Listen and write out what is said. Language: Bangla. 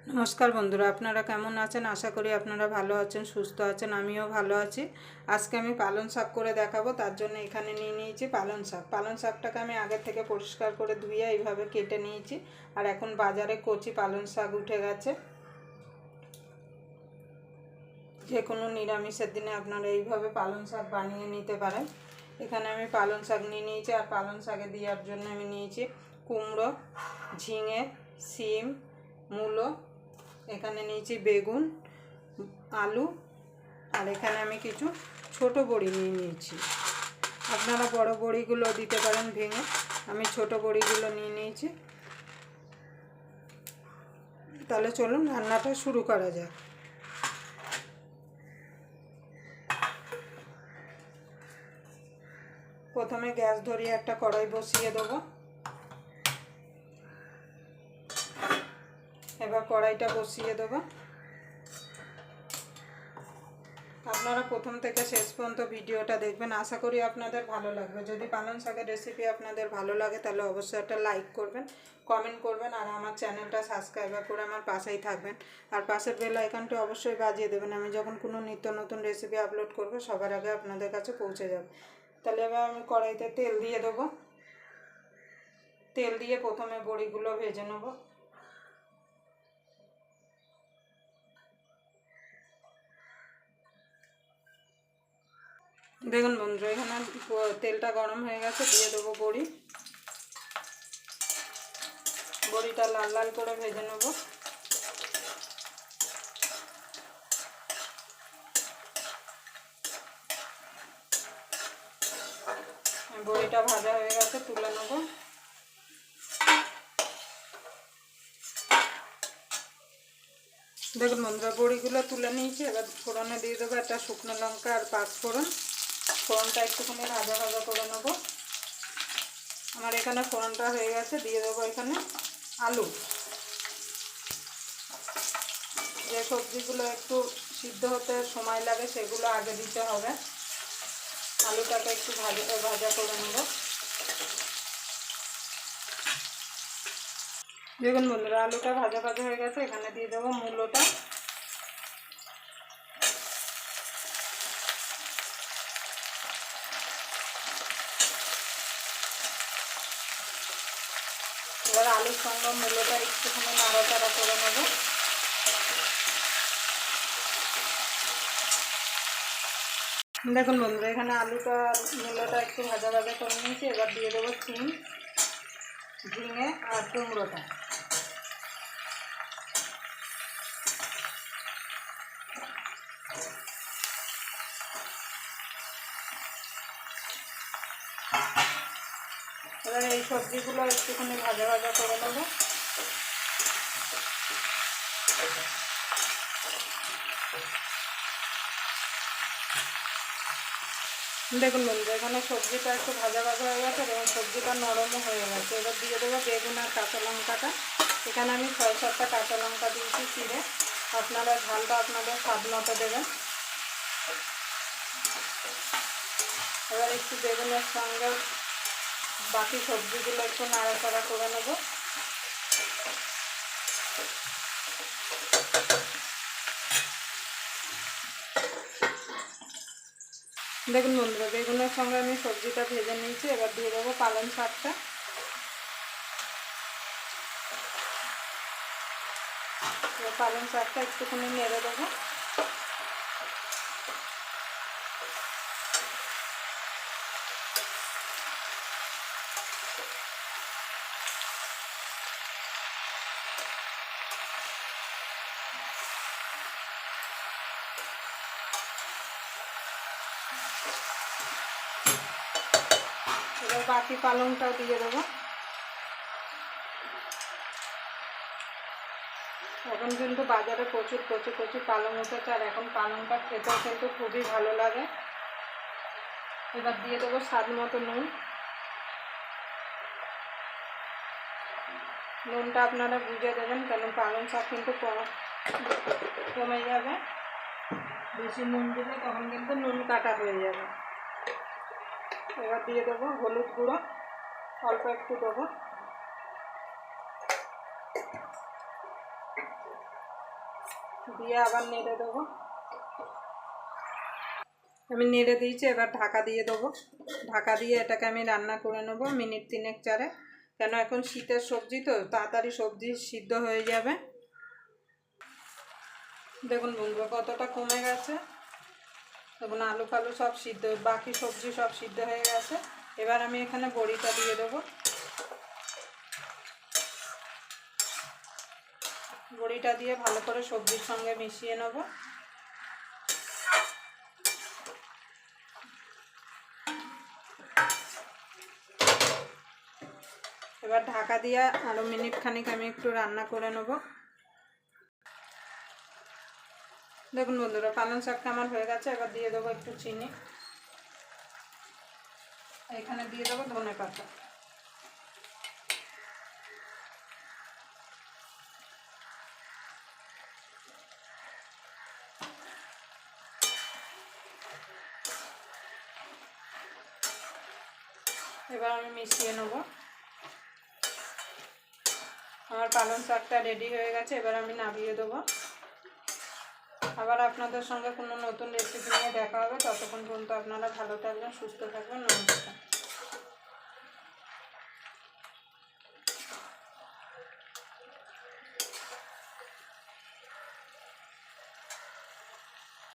नमस्कार बंधुरा आपनारा केमन आছেন आशा करी आपनारा भालो आছেন सुस्थ आছেন आमिও भालो आছি। आज के आमी पालन शाक करे देखाबो तार जोन्नो एखाने निये निয়েছি पालन शाक। पालन शाकटाके आमी आगे थेके परिष्कार करे धुয়ে এইভাবে केटे নিয়েছি। আর এখন বাজারে কচি পালন শাক উঠে গেছে। যে কোনো নিরামিষের দিনে আপনারা এইভাবে পালন শাক বানিয়ে নিতে পারেন। এখানে আমি পালন শাক নিয়ে নিয়েছি আর পালন শাকে দেওয়ার জন্য আমি নিয়েছি কুমড়ো, ঝিঙে, শিম, মূলো, এখানে নিয়েছি বেগুন, আলু আর এখানে আমি কিছু ছোট বড়ি নিয়ে নিয়েছি। আপনারা বড় বড়িগুলো দিতে পারেন ভেঙে, আমি ছোট বড়িগুলো নিয়ে নিয়েছি। তাহলে চলুন রান্নাটা শুরু করা যাক। প্রথমে গ্যাস ধরিয়ে একটা কড়াই বসিয়ে দেব। এবার কড়াইটা বসিয়ে দেব। আপনারা প্রথম থেকে শেষ পর্যন্ত ভিডিওটা দেখবেন, আশা করি আপনাদের ভালো লাগবে। যদি পালং শাকের রেসিপি আপনাদের ভালো লাগে তাহলে অবশ্যই একটা লাইক করবেন, কমেন্ট করবেন আর আমার চ্যানেলটা সাবস্ক্রাইব করে আমার পাশেই থাকবেন। আর পাশের বেল আইকনটা অবশ্যই বাজিয়ে দেবেন, আমি যখন কোনো নিত্য নতুন রেসিপি আপলোড করব সবার আগে আপনাদের কাছে পৌঁছে যাবে। তাহলে এবার আমি কড়াইতে তেল দিয়ে দেবো। তেল দিয়ে প্রথমে বড়িগুলো ভেজে নেব। দেখুন বন্ধুরা, এখানে তেলটা গরম হয়ে গেছে, দিয়ে দেবো বড়ি। বড়িটা লাল লাল করে ভেজে নেব। বড়িটা ভাজা হয়ে গেছে, তুলে নেব। দেখুন বন্ধুরা, বড়িগুলো তুলে নিয়েছি। এবার ফোড়নে দিয়ে দেবো একটা শুকনো লঙ্কা আর পাঁচ ফোড়ন। ফোড়নটা একটুখানি ভাজা ভাজা করে নেব। আমার এখানে ফোড়নটা হয়ে গেছে, দিয়ে দেবো এখানে আলু। যে সবজিগুলো একটু সিদ্ধ হতে সময় লাগে সেগুলো আগে দিতে হবে। আলুটাকে একটু ভাজা করে নেব। দেখুন বন্ধুরা, আলুটা ভাজা ভাজা হয়ে গেছে, এখানে দিয়ে দেবো মূলোটা। এবার আলুর সঙ্গে মূলোটা একটুখানি নাড়াচাড়া করে নেব। দেখুন বন্ধুরা, এখানে আলুটা মূলোটা একটু ভাজা ভাজা করে নিয়েছি। এবার দিয়ে দেবো শিম, ঝিঙে আর কুমড়োটা। এবার এই সবজিগুলো একটুখানি ভাজা ভাজা করে নেব। দেখুন বন্ধুরা, এখানে সবজিটা একটু ভাজা ভাজা হয়ে গেছে এবং সবজিটা নরমও হয়ে গেছে। এবার দিয়ে দেবো বেগুন আর কাঁচা লঙ্কাটা। এখানে আমি 6-7টা কাঁচা লঙ্কা দিয়েছি চিড়ে। আপনারা ঝালটা আপনাদের স্বাদ মতো দেবেন। এবার একটু বেগুনের সঙ্গে বাকি সবজিগুলো একটু নাড়াচাড়া করে নেব। দেখুন বন্ধুরা, বেগুনের সঙ্গে আমি সবজিটা ভেজে নিয়েছি। এবার দিয়ে দেবো পালং শাকটা। পালং শাকটা একটুখানি নেড়ে দেবো। এবার বাকি পালংটাও দিয়ে দেবো। এখন কিন্তু বাজারে প্রচুর প্রচুর প্রচুর পালং উঠেছে আর এখন পালংটা খেতেও কিন্তু খুবই ভালো লাগে। এবার দিয়ে দেবো স্বাদ মতো নুন। নুনটা আপনারা বুঝে দেবেন, কারণ পালং শাক কিন্তু কমে যাবে। বেশি নুন দিলে তখন কিন্তু নুন কাটা হয়ে যাবে। এবার দিয়ে দেবো হলুদ গুঁড়ো, অল্প একটু দেবো। দিয়ে আবার নেড়ে দেবো। আমি নেড়ে দিয়েছি, এবার ঢাকা দিয়ে দেবো। ঢাকা দিয়ে এটাকে আমি রান্না করে নেবো মিনিট 3-4, কেন এখন শীতের সবজি তো তাড়াতাড়ি সবজি সিদ্ধ হয়ে যাবে। দেখুন বন্ধুরা কতটা কমে গেছে। দেখুন আলু ফালু সব সিদ্ধ, বাকি সবজি সব সিদ্ধ হয়ে গেছে। এবার আমি এখানে বড়িটা দিয়ে দেবো। বড়িটা দিয়ে ভালো করে সবজির সঙ্গে মিশিয়ে নেব। এবার ঢাকা দিয়ে আরও মিনিট খানিক আমি একটু রান্না করে নেব। দেখুন বন্ধুরা পালং শাকটা আমার হয়ে গেছে। এবার দিয়ে দেবো একটু চিনি, এখানে দিয়ে দেবো ধনেপাতা। এবার আমি মিশিয়ে নেব। আমার পালং শাকটা রেডি হয়ে গেছে। এবার আমি নামিয়ে দেবো। আবার আপনাদের সঙ্গে কোনো নতুন রেসিপি নিয়ে দেখা হবে। ততক্ষণ পর্যন্ত আপনারা ভালো থাকবেন, সুস্থ থাকবেন। নমস্কার।